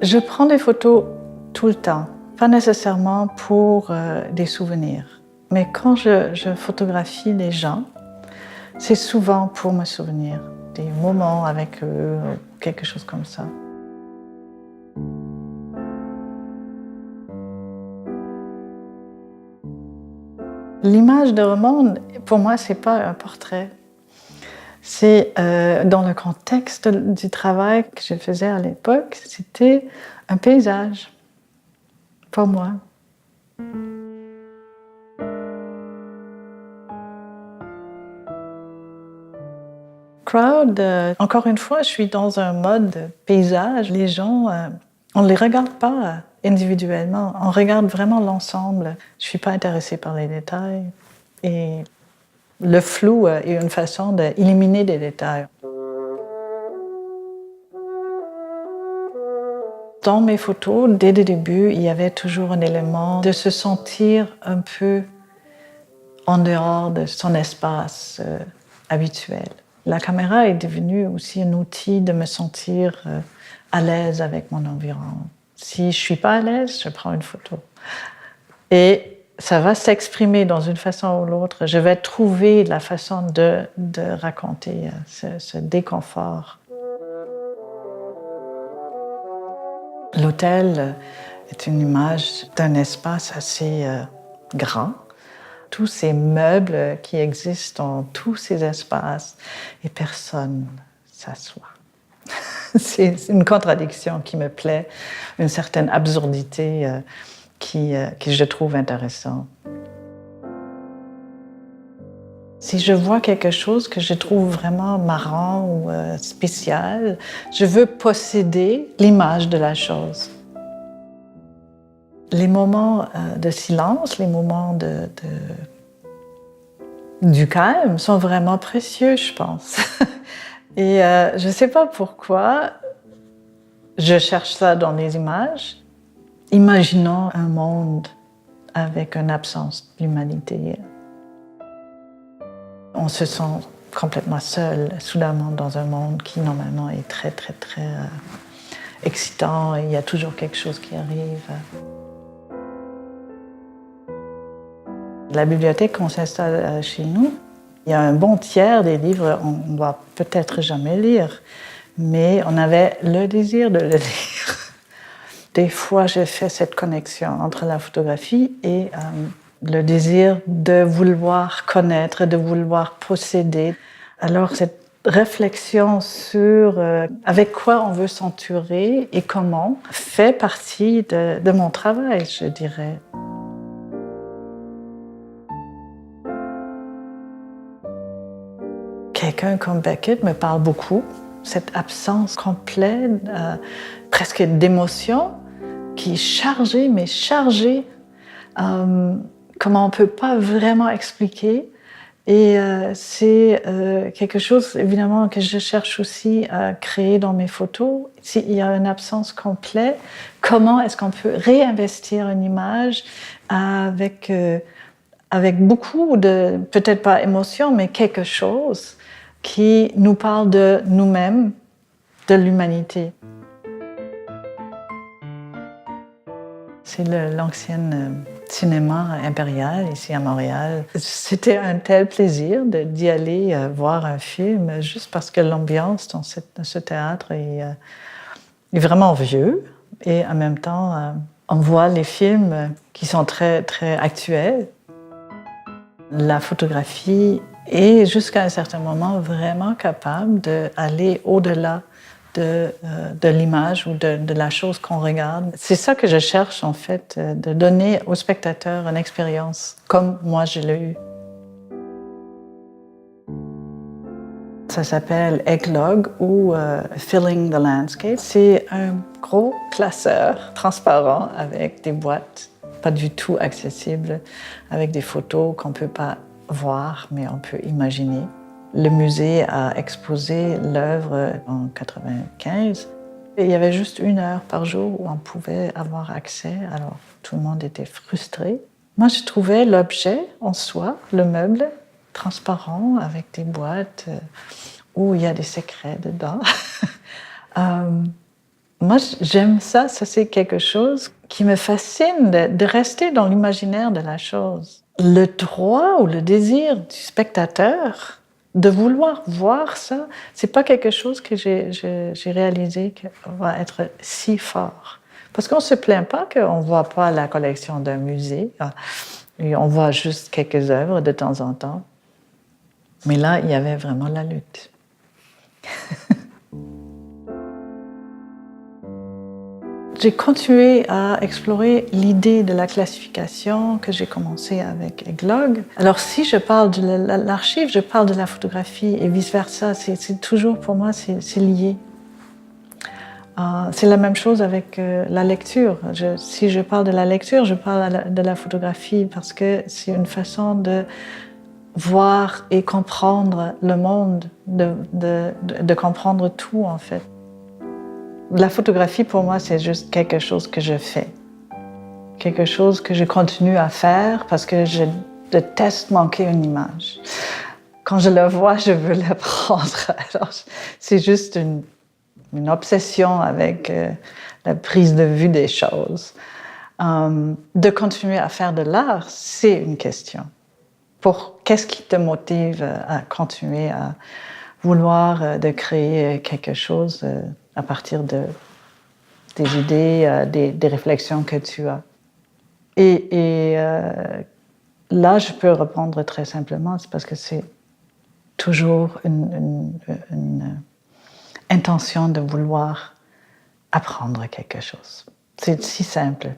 Je prends des photos tout le temps, pas nécessairement pour des souvenirs. Mais quand je photographie les gens, c'est souvent pour me souvenir des moments avec eux, ou quelque chose comme ça. L'image de roman, pour moi, c'est pas un portrait. C'est dans le contexte du travail que je faisais à l'époque, c'était un paysage pour moi. Crowd, encore une fois, je suis dans un mode paysage. Les gens, on ne les regarde pas individuellement, on regarde vraiment l'ensemble. Je ne suis pas intéressée par les détails. Et le flou est une façon d'éliminer des détails. Dans mes photos, dès le début, il y avait toujours un élément de se sentir un peu en dehors de son espace habituel. La caméra est devenue aussi un outil de me sentir à l'aise avec mon environnement. Si je ne suis pas à l'aise, je prends une photo. Et ça va s'exprimer dans une façon ou l'autre. Je vais trouver la façon de raconter ce déconfort. L'hôtel est une image d'un espace assez grand. Tous ces meubles qui existent dans tous ces espaces et personne s'assoit. C'est une contradiction qui me plaît, une certaine absurdité qui je trouve intéressante. Si je vois quelque chose que je trouve vraiment marrant ou spécial, je veux posséder l'image de la chose. Les moments de silence, les moments du calme sont vraiment précieux, je pense. Et je ne sais pas pourquoi je cherche ça dans les images. Imaginons un monde avec une absence d'humanité. On se sent complètement seul, soudainement, dans un monde qui, normalement, est très, très, très excitant et il y a toujours quelque chose qui arrive. La bibliothèque qu'on s'installe chez nous, il y a un bon tiers des livres on ne doit peut-être jamais lire, mais on avait le désir de le lire. Des fois, j'ai fait cette connexion entre la photographie et le désir de vouloir connaître, de vouloir posséder. Alors, cette réflexion sur avec quoi on veut s'entourer et comment fait partie de mon travail, je dirais. Quelqu'un comme Beckett me parle beaucoup. Cette absence complète, presque d'émotion, qui est chargée, mais chargée, comme on ne peut pas vraiment expliquer. Et c'est quelque chose, évidemment, que je cherche aussi à créer dans mes photos. S'il y a une absence complète, comment est-ce qu'on peut réinvestir une image avec beaucoup de, peut-être pas émotion, mais quelque chose qui nous parle de nous-mêmes, de l'humanité. C'est l'ancien cinéma impérial ici à Montréal. C'était un tel plaisir d'y aller voir un film juste parce que l'ambiance dans ce théâtre est vraiment vieux et en même temps on voit les films qui sont très, très actuels. La photographie est jusqu'à un certain moment vraiment capable d'aller au-delà de l'image ou de la chose qu'on regarde. C'est ça que je cherche en fait, de donner au spectateur une expérience comme moi je l'ai eue. Ça s'appelle Egglog ou Filling the Landscape. C'est un gros classeur transparent avec des boîtes pas du tout accessibles, avec des photos qu'on ne peut pas voir, mais on peut imaginer. Le musée a exposé l'œuvre en 1995. Il y avait juste 1 heure par jour où on pouvait avoir accès, alors tout le monde était frustré. Moi, je trouvais l'objet en soi, le meuble, transparent, avec des boîtes où il y a des secrets dedans. Moi, j'aime ça, c'est quelque chose qui me fascine, de rester dans l'imaginaire de la chose. Le droit ou le désir du spectateur de vouloir voir ça, c'est pas quelque chose que j'ai réalisé que va être si fort. Parce qu'on se plaint pas qu'on voit pas la collection d'un musée, et on voit juste quelques œuvres de temps en temps. Mais là, il y avait vraiment la lutte. J'ai continué à explorer l'idée de la classification que j'ai commencé avec Eglog. Alors si je parle de l'archive, je parle de la photographie et vice-versa. C'est toujours, pour moi, c'est lié. C'est la même chose avec la lecture. Si je parle de la lecture, je parle de la photographie parce que c'est une façon de voir et comprendre le monde, de comprendre tout en fait. La photographie, pour moi, c'est juste quelque chose que je fais. Quelque chose que je continue à faire parce que je déteste manquer une image. Quand je la vois, je veux la prendre. Alors, c'est juste une obsession avec la prise de vue des choses. De continuer à faire de l'art, c'est une question. Qu'est-ce qui te motive à continuer à vouloir de créer quelque chose à partir des idées, des réflexions que tu as. Et là, je peux répondre très simplement, c'est parce que c'est toujours une intention de vouloir apprendre quelque chose. C'est si simple.